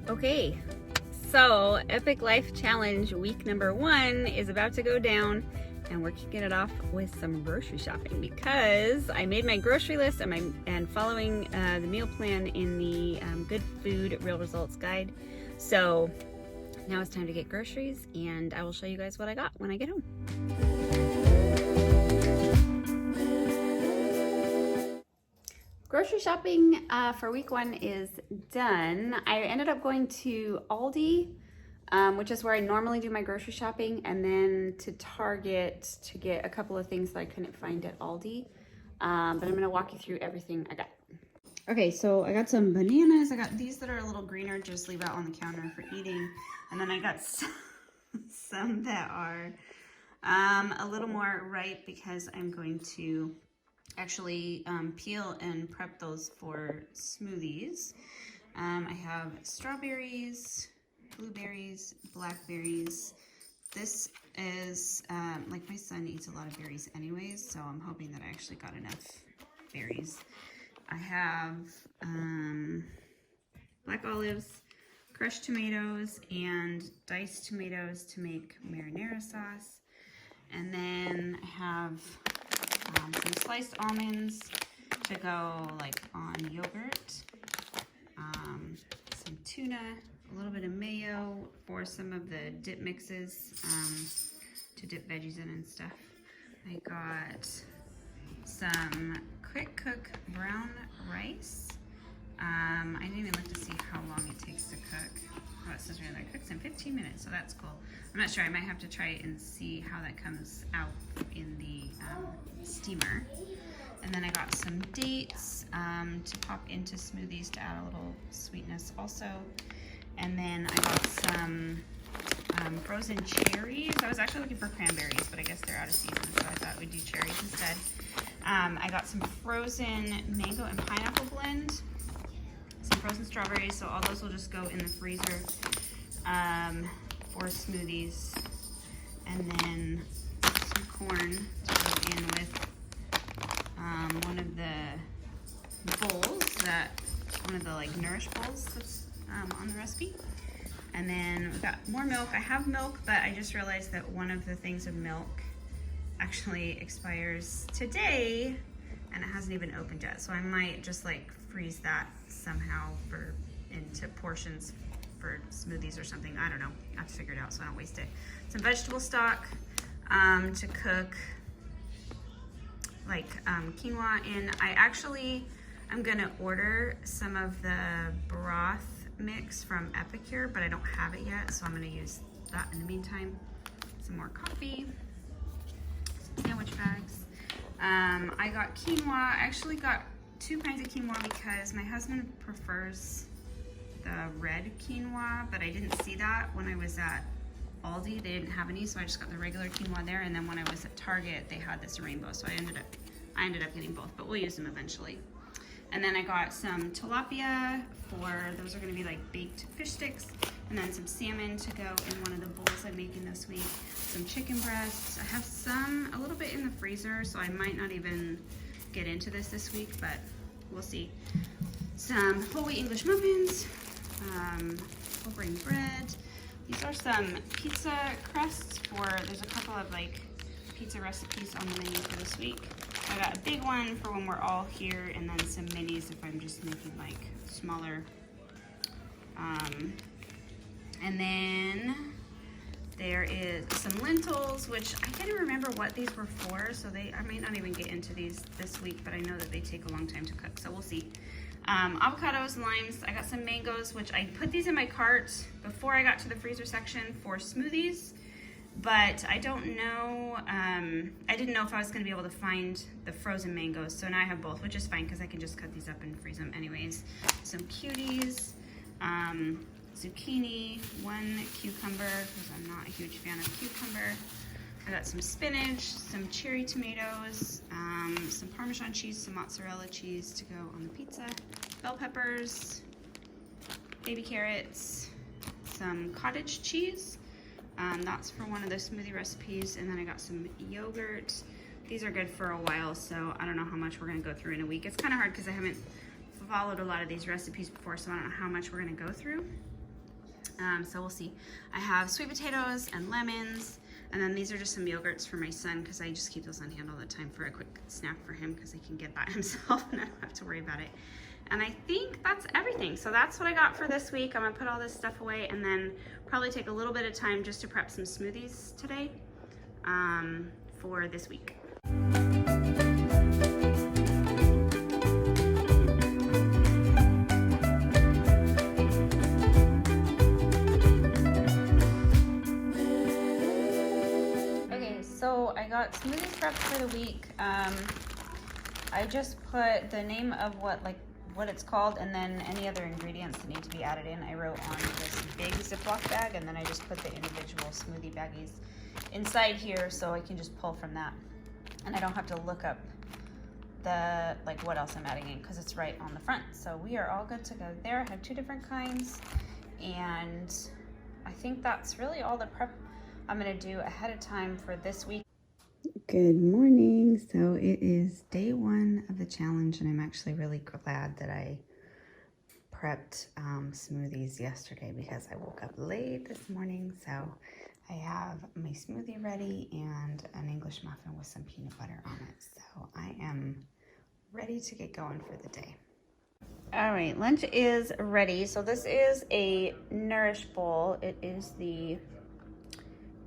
Okay, so Epic Life Challenge week number 1 is about to go down, and we're kicking it off with some grocery shopping because I made my grocery list and following the meal plan in the Good Food Real Results guide. So now it's time to get groceries, and I will show you guys what I got when I get home. Grocery shopping for week 1 is done. I ended up going to Aldi, which is where I normally do my grocery shopping, and then to Target to get a couple of things that I couldn't find at Aldi. But I'm gonna walk you through everything I got. Okay, so I got some bananas. I got these that are a little greener, just leave out on the counter for eating. And then I got some that are a little more ripe because I'm going to actually peel and prep those for smoothies. I have strawberries, blueberries, blackberries. This is like my son eats a lot of berries anyways, so I'm hoping that I actually got enough berries. I have black olives, crushed tomatoes, and diced tomatoes to make marinara sauce. And then I have some sliced almonds to go like on yogurt, some tuna, a little bit of mayo for some of the dip mixes to dip veggies in and stuff. I got some quick cook brown rice. I didn't even look to see how long it takes to cook. Oh, it says right there, it cooks in 15 minutes, so that's cool. I'm not sure, I might have to try it and see how that comes out in the steamer. And then I got some dates to pop into smoothies to add a little sweetness also. And then I got some frozen cherries. I was actually looking for cranberries, but I guess they're out of season, so I thought we'd do cherries instead. I got some frozen mango and pineapple blend, some frozen strawberries, so all those will just go in the freezer for smoothies. And then some corn to go in with one of the bowls, one of the like Nourish bowls that's on the recipe. And then we've got more milk. I have milk, but I just realized that one of the things of milk actually expires today and it hasn't even opened yet. So I might just like freeze that somehow into portions for smoothies or something. I don't know. I have to figure it out so I don't waste it. Some vegetable stock to cook like quinoa in. I'm gonna order some of the broth mix from Epicure, but I don't have it yet, so I'm gonna use that in the meantime. Some more coffee, some sandwich bags. I got quinoa. I actually got 2 kinds of quinoa because my husband prefers the red quinoa, but I didn't see that when I was at Aldi. They didn't have any, so I just got the regular quinoa there. And then when I was at Target, they had this rainbow, so I ended up getting both, but we'll use them eventually. And then I got some tilapia those are gonna be like baked fish sticks, and then some salmon to go in one of the bowls I'm making this week. Some chicken breasts. I have a little bit in the freezer, so I might not even get into this week, but we'll see. Some whole wheat English muffins, whole grain bread. These are some pizza crusts there's a couple of like pizza recipes on the menu for this week. I got a big one for when we're all here, and then some minis if I'm just making like smaller. And then there is some lentils, which I can't even remember what these were for, so I might not even get into these this week, but I know that they take a long time to cook, so we'll see. Avocados, limes. I got some mangoes, which I put these in my cart before I got to the freezer section for smoothies. But I don't know, I didn't know if I was gonna be able to find the frozen mangoes, so now I have both, which is fine because I can just cut these up and freeze them anyways. Some cuties, zucchini, 1 cucumber, because I'm not a huge fan of cucumber. I got some spinach, some cherry tomatoes, some Parmesan cheese, some mozzarella cheese to go on the pizza, bell peppers, baby carrots, some cottage cheese. That's for one of the smoothie recipes. And then I got some yogurt. These are good for a while, so I don't know how much we're gonna go through in a week. It's kind of hard because I haven't followed a lot of these recipes before, so I don't know how much we're gonna go through. So we'll see. I have sweet potatoes and lemons, and then these are just some yogurts for my son because I just keep those on hand all the time for a quick snack for him because he can get that himself and I don't have to worry about it. And I think that's everything. So that's what I got for this week. I'm gonna put all this stuff away and then probably take a little bit of time just to prep some smoothies today for this week. So I got smoothies prepped for the week. I just put the name of what it's called and then any other ingredients that need to be added in. I wrote on this big Ziploc bag and then I just put the individual smoothie baggies inside here so I can just pull from that. And I don't have to look up the what else I'm adding in because it's right on the front. So we are all good to go there. I have 2 different kinds and I think that's really all the prep I'm gonna do ahead of time for this week. Good morning. So it is day 1 of the challenge and I'm actually really glad that I prepped smoothies yesterday because I woke up late this morning. So I have my smoothie ready and an English muffin with some peanut butter on it. So I am ready to get going for the day. All right, lunch is ready. So this is a Nourish bowl. It is the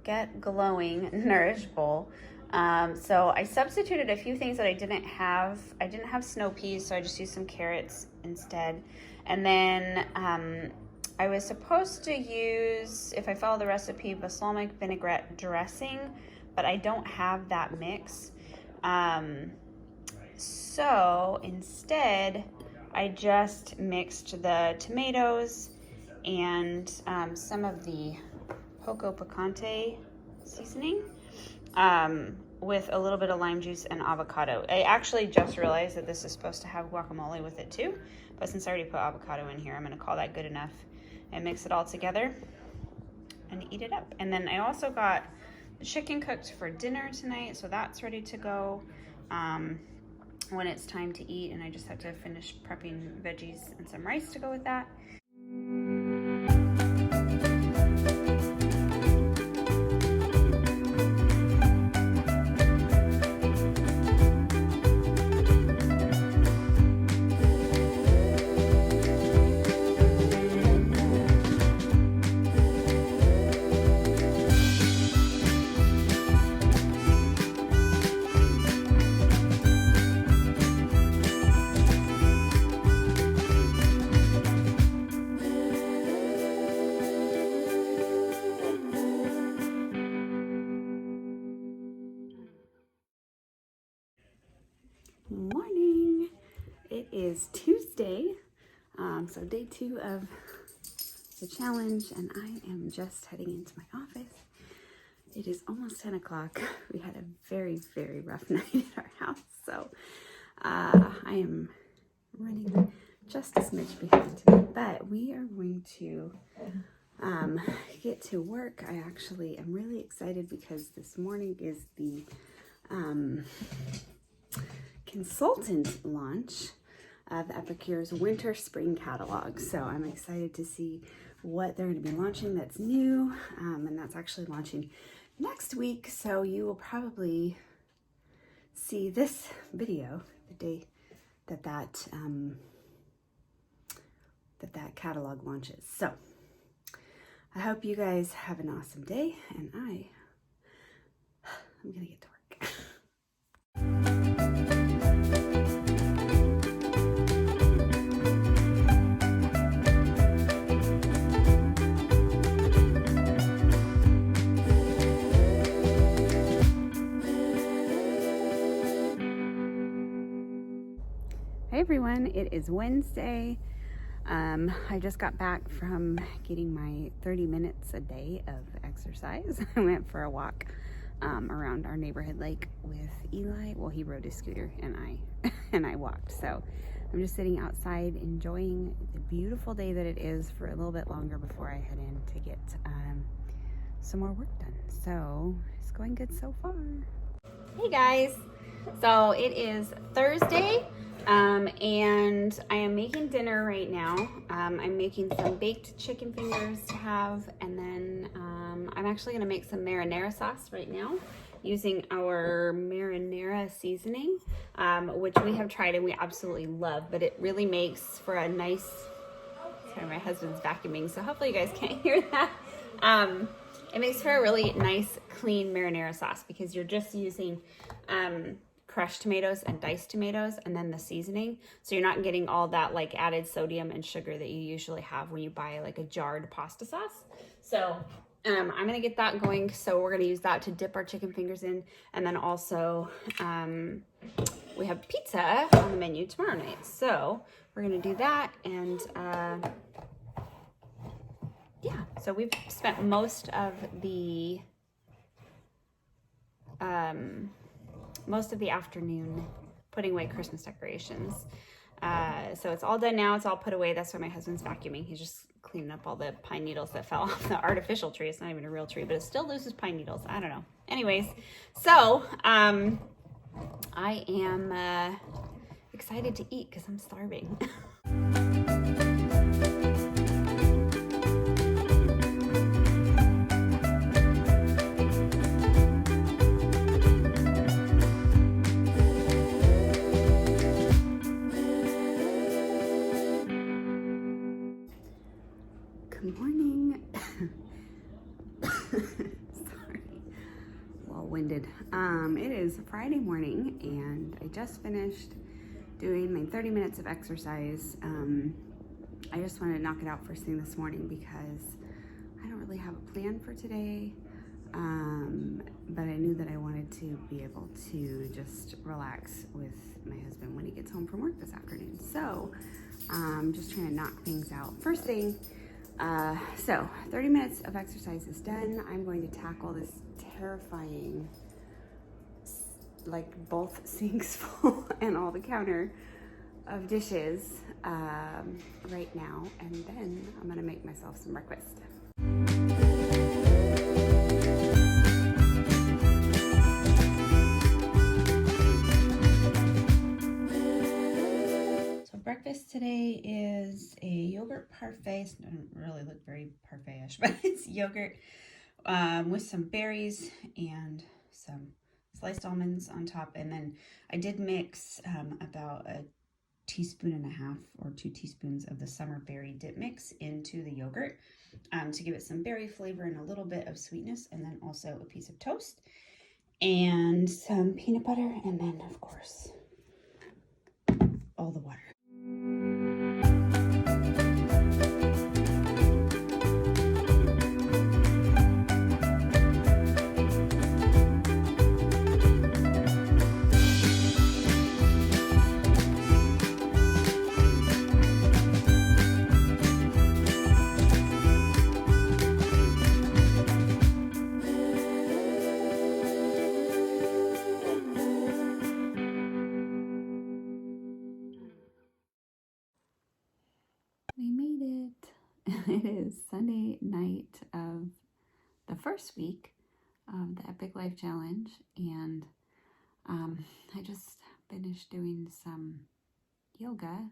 Get Glowing Nourish bowl. So I substituted a few things that I didn't have. I didn't have snow peas, so I just used some carrots instead. And then I was supposed to use, if I follow the recipe, balsamic vinaigrette dressing, but I don't have that mix. So instead, I just mixed the tomatoes and some of the Poco Picante seasoning with a little bit of lime juice and avocado. I actually just realized that this is supposed to have guacamole with it too, but since I already put avocado in here, I'm gonna call that good enough and mix it all together and eat it up. And then I also got the chicken cooked for dinner tonight, so that's ready to go when it's time to eat, and I just have to finish prepping veggies and some rice to go with that. Morning. It is Tuesday, so day 2 of the challenge, and I am just heading into my office. It is almost 10 o'clock. We had a very, very rough night at our house, so I am running just a smidge behind today, but we are going to get to work. I actually am really excited because this morning is the consultant launch of Epicure's winter spring catalog. So I'm excited to see what they're going to be launching that's new, and that's actually launching next week. So you will probably see this video the day that that catalog launches. So I hope you guys have an awesome day, and I'm gonna get to work. Hey everyone, it is Wednesday. I just got back from getting my 30 minutes a day of exercise. I went for a walk around our neighborhood lake with Eli. Well, he rode his scooter and I walked. So I'm just sitting outside enjoying the beautiful day that it is for a little bit longer before I head in to get some more work done. So it's going good so far. Hey guys, so it is Thursday and I am making dinner right now. I'm making some baked chicken fingers to have, and then I'm actually going to make some marinara sauce right now using our marinara seasoning, which we have tried and we absolutely love, but it really makes for a nice, sorry, my husband's vacuuming, so hopefully you guys can't hear that. It makes for a really nice, clean marinara sauce because you're just using crushed tomatoes and diced tomatoes and then the seasoning. So you're not getting all that like added sodium and sugar that you usually have when you buy like a jarred pasta sauce. So I'm going to get that going. So we're going to use that to dip our chicken fingers in. And then also we have pizza on the menu tomorrow night. So we're going to do that. And yeah, so we've spent most of the afternoon putting away Christmas decorations. So it's all done now. It's all put away. That's why my husband's vacuuming. He's just cleaning up all the pine needles that fell off the artificial tree. It's not even a real tree, but it still loses pine needles. I don't know. Anyways, so I am excited to eat because I'm starving. Good morning. Sorry, a little winded. It is Friday morning and I just finished doing my 30 minutes of exercise. I just wanted to knock it out first thing this morning because I don't really have a plan for today. But I knew that I wanted to be able to just relax with my husband when he gets home from work this afternoon. So just trying to knock things out. First thing, so 30 minutes of exercise is done. I'm going to tackle this terrifying, like both sinks full and all the counter of dishes right now. And then I'm gonna make myself some breakfast. Breakfast today is a yogurt parfait. It doesn't really look very parfait-ish, but it's yogurt with some berries and some sliced almonds on top. And then I did mix about a teaspoon and a half or 2 teaspoons of the summer berry dip mix into the yogurt to give it some berry flavor and a little bit of sweetness, and then also a piece of toast and some peanut butter, and then of course all the water. We made it. It is Sunday night of the first week of the Epic Life Challenge, and I just finished doing some yoga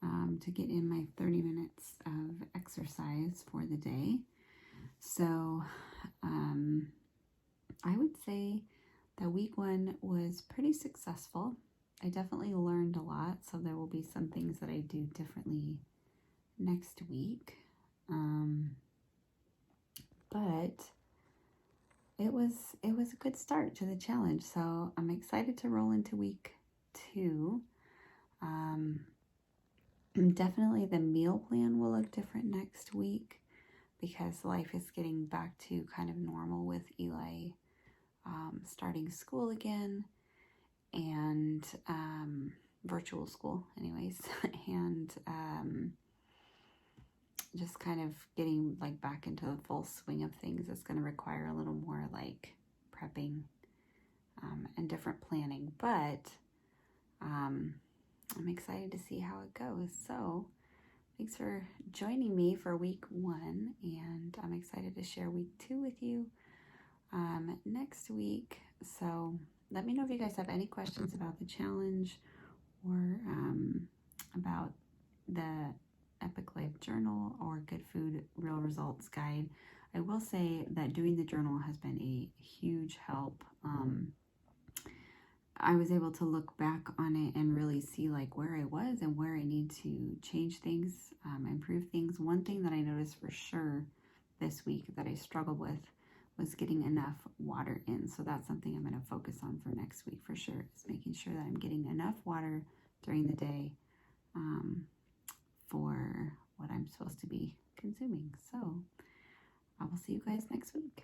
to get in my 30 minutes of exercise for the day. So I would say that week 1 was pretty successful. I definitely learned a lot, so there will be some things that I do differently next week. But it was a good start to the challenge, so I'm excited to roll into week 2. Definitely the meal plan will look different next week because life is getting back to kind of normal with Eli starting school again, and virtual school anyways, and just kind of getting like back into the full swing of things. It's going to require a little more like prepping and different planning, but I'm excited to see how it goes. So thanks for joining me for week 1, and I'm excited to share week 2 with you next week. So let me know if you guys have any questions about the challenge or about the Epic Life Journal or Good Food Real Results Guide. I will say that doing the journal has been a huge help. I was able to look back on it and really see like where I was and where I need to change things, improve things. One thing that I noticed for sure this week that I struggled with was getting enough water in. So that's something I'm going to focus on for next week for sure, is making sure that I'm getting enough water during the day for what I'm supposed to be consuming. So I will see you guys next week.